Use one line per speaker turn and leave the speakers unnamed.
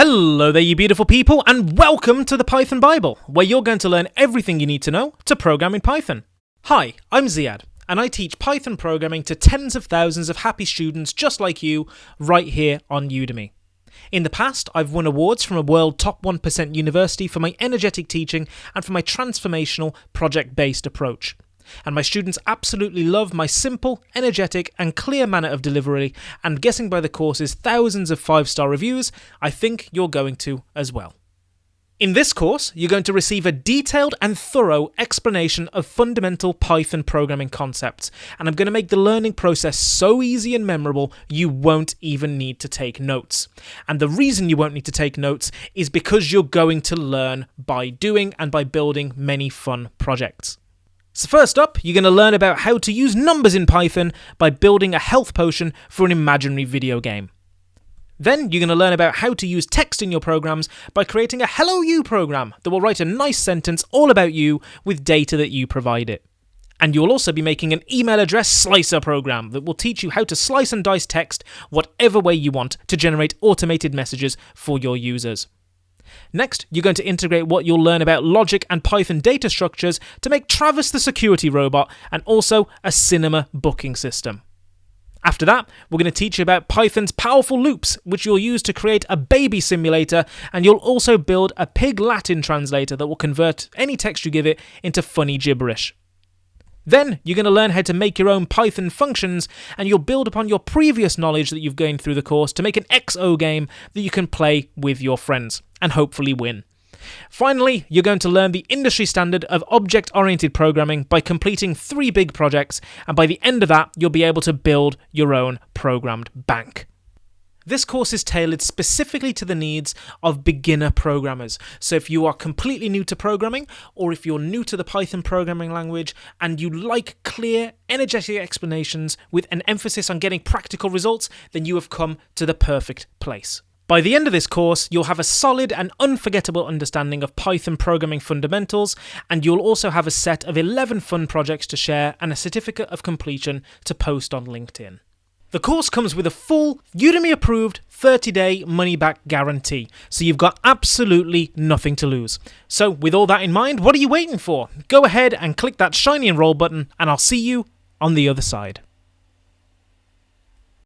Hello there, you beautiful people, and welcome to the Python Bible, where you're going to learn everything you need to know to program in Python. Hi, I'm Ziad, and I teach Python programming to tens of thousands of happy students just like you right here on Udemy. In the past, I've won awards from a world top 1% university for my energetic teaching and for my transformational, project-based approach. And my students absolutely love my simple, energetic, and clear manner of delivery, and guessing by the course's thousands of 5-star reviews, I think you're going to as well. In this course, you're going to receive a detailed and thorough explanation of fundamental Python programming concepts, and I'm going to make the learning process so easy and memorable you won't even need to take notes. And the reason you won't need to take notes is because you're going to learn by doing and by building many fun projects. So first up, you're going to learn about how to use numbers in Python by building a health potion for an imaginary video game. Then you're going to learn about how to use text in your programs by creating a Hello You program that will write a nice sentence all about you with data that you provide it. And you'll also be making an email address slicer program that will teach you how to slice and dice text whatever way you want to generate automated messages for your users. Next, you're going to integrate what you'll learn about logic and Python data structures to make Travis the security robot and also a cinema booking system. After that, we're going to teach you about Python's powerful loops, which you'll use to create a baby simulator, and you'll also build a pig Latin translator that will convert any text you give it into funny gibberish. Then, you're going to learn how to make your own Python functions, and you'll build upon your previous knowledge that you've gained through the course to make an XO game that you can play with your friends, and hopefully win. Finally, you're going to learn the industry standard of object-oriented programming by completing 3 big projects, and by the end of that, you'll be able to build your own programmed bank. This course is tailored specifically to the needs of beginner programmers. So if you are completely new to programming, or if you're new to the Python programming language and you like clear, energetic explanations with an emphasis on getting practical results, then you have come to the perfect place. By the end of this course, you'll have a solid and unforgettable understanding of Python programming fundamentals, and you'll also have a set of 11 fun projects to share and a certificate of completion to post on LinkedIn. The course comes with a full, Udemy-approved 30-day money-back guarantee, so you've got absolutely nothing to lose. So with all that in mind, what are you waiting for? Go ahead and click that shiny enroll button, and I'll see you on the other side.